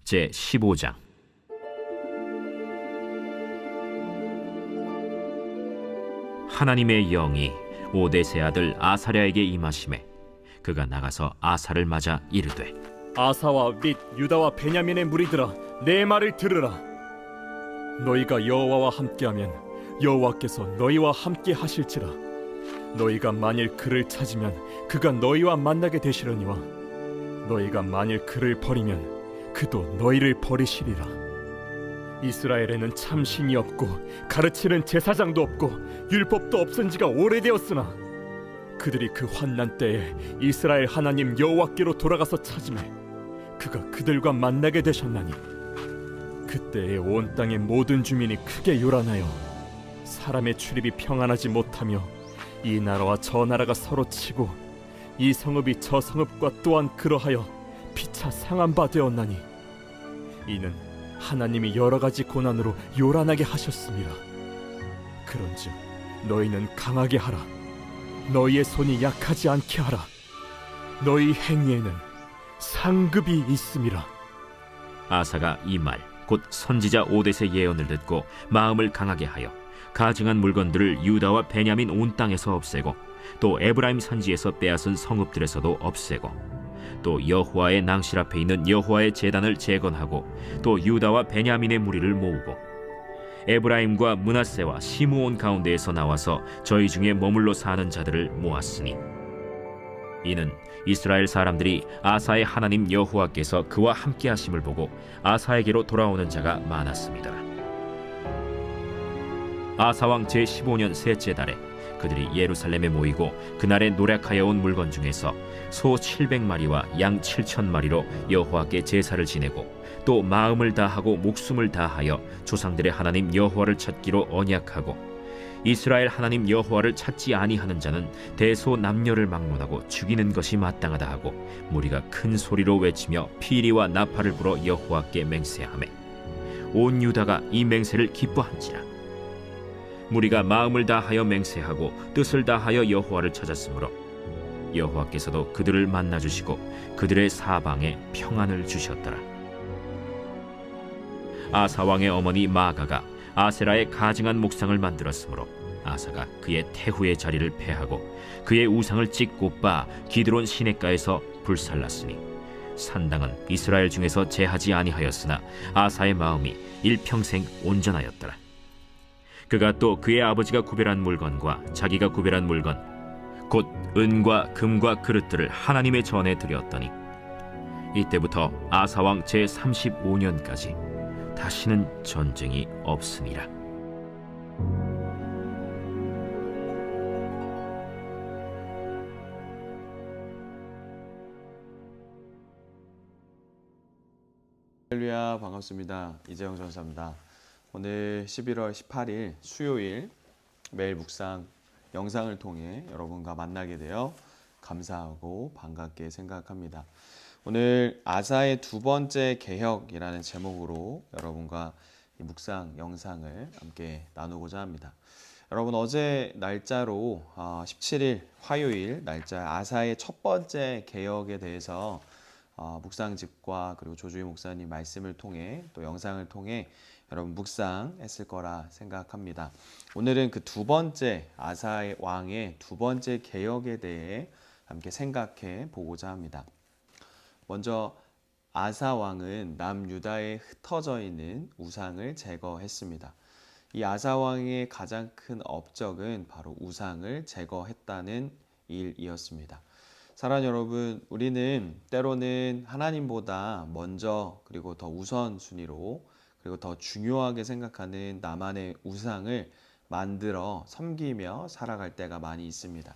제15장. 하나님의 영이 오뎃의 아들 아사랴에게 임하심에 그가 나가서 아사를 맞아 이르되, 아사와 및 유다와 베냐민의 무리들아, 내 말을 들으라. 너희가 여호와와 함께하면 여호와께서 너희와 함께 하실지라. 너희가 만일 그를 찾으면 그가 너희와 만나게 되시려니와 너희가 만일 그를 버리면 그도 너희를 버리시리라. 이스라엘에는 참 신이 없고 가르치는 제사장도 없고 율법도 없은 지가 오래되었으나 그들이 그 환난 때에 이스라엘 하나님 여호와께로 돌아가서 찾으매 그가 그들과 만나게 되셨나니, 그때에 온 땅의 모든 주민이 크게 요란하여 사람의 출입이 평안하지 못하며 이 나라와 저 나라가 서로 치고 이 성읍이 저 성읍과 또한 그러하여 피차 상한 바 되었나니, 이는 하나님이 여러 가지 고난으로 요란하게 하셨습니다. 그런즉 너희는 강하게 하라. 너희의 손이 약하지 않게 하라. 너희 행위에는 상급이 있음이라. 아사가 이 말 곧 선지자 오뎃의 예언을 듣고 마음을 강하게 하여 가증한 물건들을 유다와 베냐민 온 땅에서 없애고 또 에브라임 산지에서 빼앗은 성읍들에서도 없애고 또 여호와의 낭실 앞에 있는 여호와의 제단을 재건하고 또 유다와 베냐민의 무리를 모으고 에브라임과 므낫세와 시므온 가운데에서 나와서 저희 중에 머물러 사는 자들을 모았으니, 이는 이스라엘 사람들이 아사의 하나님 여호와께서 그와 함께 하심을 보고 아사에게로 돌아오는 자가 많았습니다. 아사 왕 제15년 셋째 달에 그들이 예루살렘에 모이고 그날에 노력하여 온 물건 중에서 소 700마리와 양 7,000마리로 여호와께 제사를 지내고 또 마음을 다하고 목숨을 다하여 조상들의 하나님 여호와를 찾기로 언약하고, 이스라엘 하나님 여호와를 찾지 아니하는 자는 대소 남녀를 막론하고 죽이는 것이 마땅하다 하고 무리가 큰 소리로 외치며 피리와 나팔을 불어 여호와께 맹세하매 온 유다가 이 맹세를 기뻐한지라. 무리가 마음을 다하여 맹세하고 뜻을 다하여 여호와를 찾았으므로 여호와께서도 그들을 만나 주시고 그들의 사방에 평안을 주셨더라. 아사 왕의 어머니 마아가가 아세라의 가증한 목상을 만들었으므로 아사가 그의 태후의 자리를 폐하고 그의 우상을 찢고 빻아 기드론 시냇가에서 불살랐으니, 산당은 이스라엘 중에서 제하지 아니하였으나 아사의 마음이 일평생 온전하였더라. 그가 또 그의 아버지가 구별한 물건과 자기가 구별한 물건 곧 은과 금과 그릇들을 하나님의 전에 드렸더니, 이때부터 아사 왕 제35년까지 다시는 전쟁이 없으니라. 할렐루야, 반갑습니다. 이재영 전사입니다. 오늘 11월 18일 수요일 매일 묵상 영상을 통해 여러분과 만나게 되어 감사하고 반갑게 생각합니다. 오늘 아사의 두 번째 개혁이라는 제목으로 여러분과 이 묵상 영상을 함께 나누고자 합니다. 여러분, 어제 날짜로 17일 화요일 날짜 아사의 첫 번째 개혁에 대해서 묵상집과 그리고 조주희 목사님 말씀을 통해 또 영상을 통해 여러분 묵상했을 거라 생각합니다. 오늘은 그 두 번째 아사의 왕의 두 번째 개혁에 대해 함께 생각해 보고자 합니다. 먼저 아사 왕은 남유다에 흩어져 있는 우상을 제거했습니다. 이 아사 왕의 가장 큰 업적은 바로 우상을 제거했다는 일이었습니다. 사랑하는 여러분, 우리는 때로는 하나님보다 먼저 그리고 더 우선순위로 그리고 더 중요하게 생각하는 나만의 우상을 만들어 섬기며 살아갈 때가 많이 있습니다.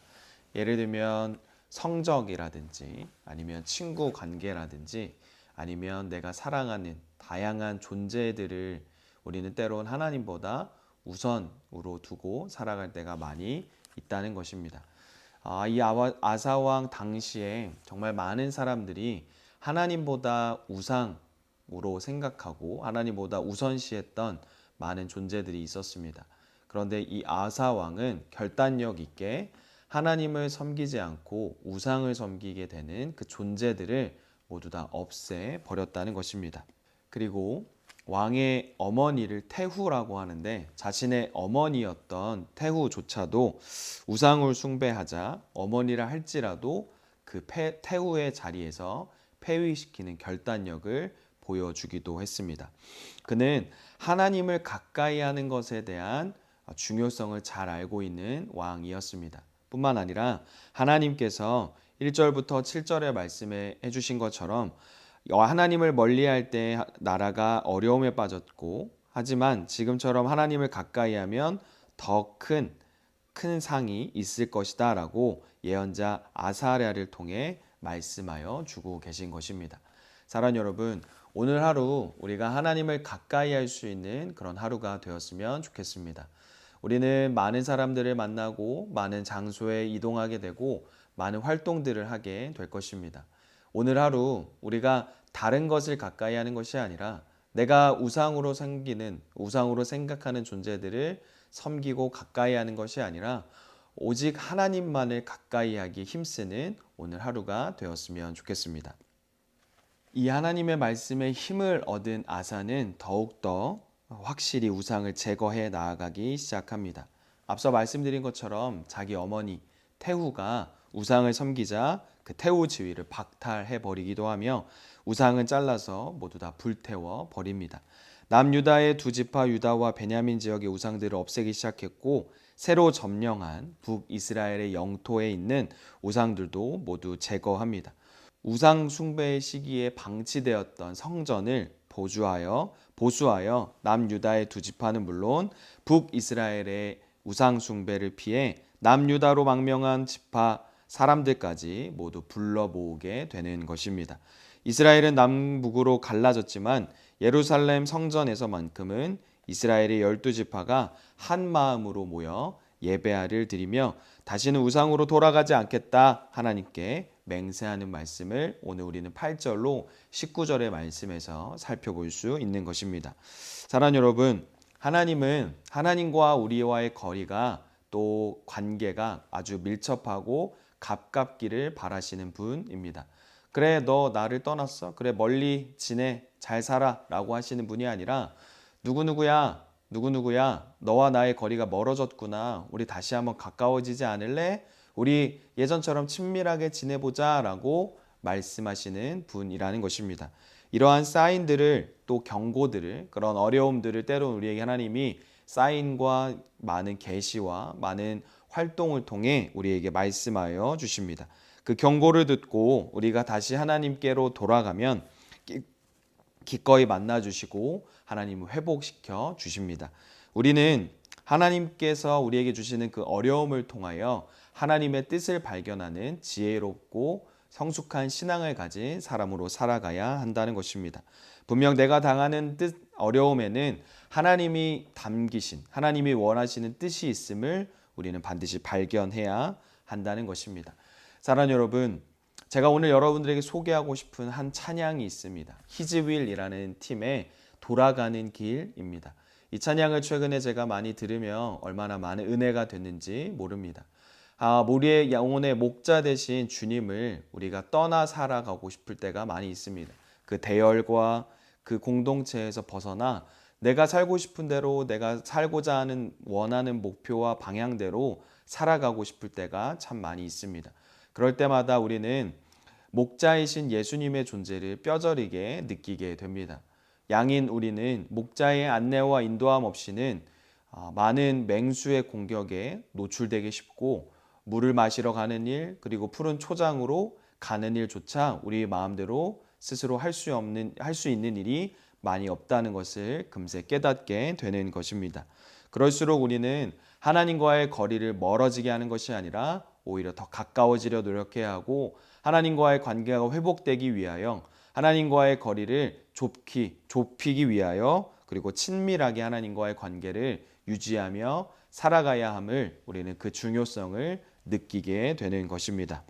예를 들면 성적이라든지 아니면 친구 관계라든지 아니면 내가 사랑하는 다양한 존재들을 우리는 때론 하나님보다 우선으로 두고 살아갈 때가 많이 있다는 것입니다. 이 아사왕 당시에 정말 많은 사람들이 하나님보다 우상으로 생각하고 하나님보다 우선시했던 많은 존재들이 있었습니다. 그런데 이 아사왕은 결단력 있게 하나님을 섬기지 않고 우상을 섬기게 되는 그 존재들을 모두 다 없애버렸다는 것입니다. 그리고 왕의 어머니를 태후라고 하는데 자신의 어머니였던 태후조차도 우상을 숭배하자 어머니라 할지라도 그 태후의 자리에서 폐위시키는 결단력을 보여주기도 했습니다. 그는 하나님을 가까이 하는 것에 대한 중요성을 잘 알고 있는 왕이었습니다. 뿐만 아니라 하나님께서 1절부터 7절의 말씀에 해주신 것처럼 하나님을 멀리할 때 나라가 어려움에 빠졌고 하지만 지금처럼 하나님을 가까이 하면 더 큰 상이 있을 것이다 라고 예언자 아사랴를 통해 말씀하여 주고 계신 것입니다. 사랑하는 여러분, 오늘 하루 우리가 하나님을 가까이 할 수 있는 그런 하루가 되었으면 좋겠습니다. 우리는 많은 사람들을 만나고 많은 장소에 이동하게 되고 많은 활동들을 하게 될 것입니다. 오늘 하루 우리가 다른 것을 가까이 하는 것이 아니라 내가 우상으로 생각하는 존재들을 섬기고 가까이 하는 것이 아니라 오직 하나님만을 가까이 하기 힘쓰는 오늘 하루가 되었으면 좋겠습니다. 이 하나님의 말씀에 힘을 얻은 아사는 더욱더 확실히 우상을 제거해 나아가기 시작합니다. 앞서 말씀드린 것처럼 자기 어머니 태후가 우상을 섬기자 그 태후 지위를 박탈해 버리기도 하며 우상은 잘라서 모두 다 불태워 버립니다. 남유다의 두 지파 유다와 베냐민 지역의 우상들을 없애기 시작했고 새로 점령한 북이스라엘의 영토에 있는 우상들도 모두 제거합니다. 우상 숭배의 시기에 방치되었던 성전을 보수하여 남유다의 두 지파는 물론 북이스라엘의 우상 숭배를 피해 남유다로 망명한 지파 사람들까지 모두 불러 모으게 되는 것입니다. 이스라엘은 남북으로 갈라졌지만 예루살렘 성전에서만큼은 이스라엘의 12지파가 한 마음으로 모여 예배를 드리며 다시는 우상으로 돌아가지 않겠다 하나님께 맹세하는 말씀을 오늘 우리는 8절로 19절의 말씀에서 살펴볼 수 있는 것입니다. 사랑하는 여러분, 하나님은 하나님과 우리와의 거리가 또 관계가 아주 밀접하고 가깝기를 바라시는 분입니다. 그래, 너 나를 떠났어? 그래, 멀리 지내, 잘 살아 라고 하시는 분이 아니라 누구누구야, 너와 나의 거리가 멀어졌구나. 우리 다시 한번 가까워지지 않을래? 우리 예전처럼 친밀하게 지내보자 라고 말씀하시는 분이라는 것입니다. 이러한 사인들을 또 경고들을 그런 어려움들을 때로는 우리에게 하나님이 사인과 많은 계시와 많은 활동을 통해 우리에게 말씀하여 주십니다. 그 경고를 듣고 우리가 다시 하나님께로 돌아가면 기꺼이 만나 주시고 하나님을 회복시켜 주십니다. 우리는 하나님께서 우리에게 주시는 그 어려움을 통하여 하나님의 뜻을 발견하는 지혜롭고 성숙한 신앙을 가진 사람으로 살아가야 한다는 것입니다. 분명 내가 당하는 어려움에는 하나님이 담기신, 하나님이 원하시는 뜻이 있음을 우리는 반드시 발견해야 한다는 것입니다. 사랑하는 여러분, 제가 오늘 여러분들에게 소개하고 싶은 한 찬양이 있습니다. 히즈윌이라는 팀의 돌아가는 길입니다. 이 찬양을 최근에 제가 많이 들으며 얼마나 많은 은혜가 됐는지 모릅니다. 우리의 영혼의 목자 되신 주님을 우리가 떠나 살아가고 싶을 때가 많이 있습니다. 그 대열과 그 공동체에서 벗어나 내가 살고 싶은 대로 내가 살고자 하는 원하는 목표와 방향대로 살아가고 싶을 때가 참 많이 있습니다. 그럴 때마다 우리는 목자이신 예수님의 존재를 뼈저리게 느끼게 됩니다. 양인 우리는 목자의 안내와 인도함 없이는 많은 맹수의 공격에 노출되기 쉽고 물을 마시러 가는 일 그리고 푸른 초장으로 가는 일조차 우리 마음대로 스스로 할 수 있는 일이 많이 없다는 것을 금세 깨닫게 되는 것입니다. 그럴수록 우리는 하나님과의 거리를 멀어지게 하는 것이 아니라 오히려 더 가까워지려 노력해야 하고 하나님과의 관계가 회복되기 위하여 하나님과의 거리를 좁히기 위하여 그리고 친밀하게 하나님과의 관계를 유지하며 살아가야 함을 우리는 그 중요성을 느끼게 되는 것입니다.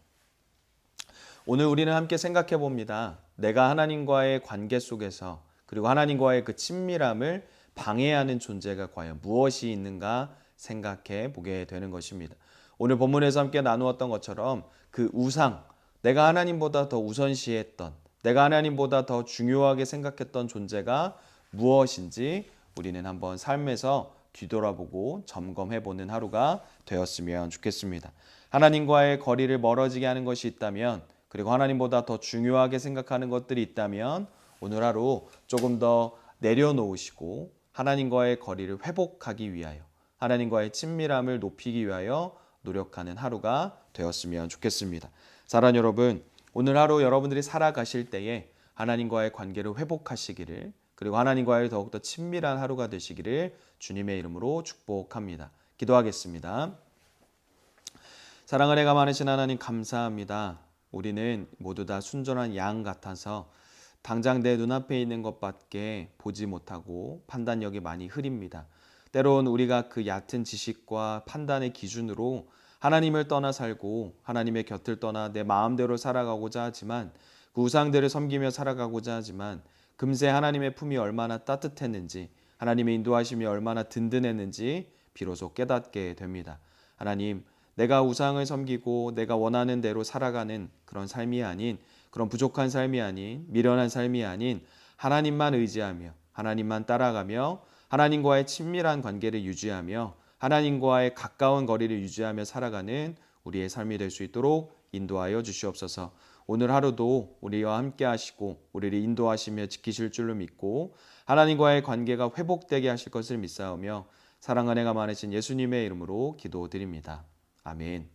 오늘 우리는 함께 생각해 봅니다. 내가 하나님과의 관계 속에서 그리고 하나님과의 그 친밀함을 방해하는 존재가 과연 무엇이 있는가 생각해 보게 되는 것입니다. 오늘 본문에서 함께 나누었던 것처럼 그 우상, 내가 하나님보다 더 우선시했던 내가 하나님보다 더 중요하게 생각했던 존재가 무엇인지 우리는 한번 삶에서 뒤돌아보고 점검해보는 하루가 되었으면 좋겠습니다. 하나님과의 거리를 멀어지게 하는 것이 있다면, 그리고 하나님보다 더 중요하게 생각하는 것들이 있다면 오늘 하루 조금 더 내려놓으시고 하나님과의 거리를 회복하기 위하여, 하나님과의 친밀함을 높이기 위하여 노력하는 하루가 되었으면 좋겠습니다. 사랑하는 여러분, 오늘 하루 여러분들이 살아가실 때에 하나님과의 관계를 회복하시기를, 그리고 하나님과의 더욱더 친밀한 하루가 되시기를 주님의 이름으로 축복합니다. 기도하겠습니다. 사랑 은혜가 많으신 하나님, 감사합니다. 우리는 모두 다 순전한 양 같아서 당장 내 눈앞에 있는 것밖에 보지 못하고 판단력이 많이 흐립니다. 때론 우리가 그 얕은 지식과 판단의 기준으로 하나님을 떠나 살고 하나님의 곁을 떠나 내 마음대로 살아가고자 하지만, 그 우상들을 섬기며 살아가고자 하지만 금세 하나님의 품이 얼마나 따뜻했는지, 하나님의 인도하심이 얼마나 든든했는지 비로소 깨닫게 됩니다. 하나님, 내가 우상을 섬기고 내가 원하는 대로 살아가는 그런 삶이 아닌, 그런 부족한 삶이 아닌, 미련한 삶이 아닌 하나님만 의지하며 하나님만 따라가며 하나님과의 친밀한 관계를 유지하며 하나님과의 가까운 거리를 유지하며 살아가는 우리의 삶이 될 수 있도록 인도하여 주시옵소서. 오늘 하루도 우리와 함께 하시고 우리를 인도하시며 지키실 줄로 믿고 하나님과의 관계가 회복되게 하실 것을 믿사오며 사랑 은혜가 많으신 예수님의 이름으로 기도드립니다. 아멘.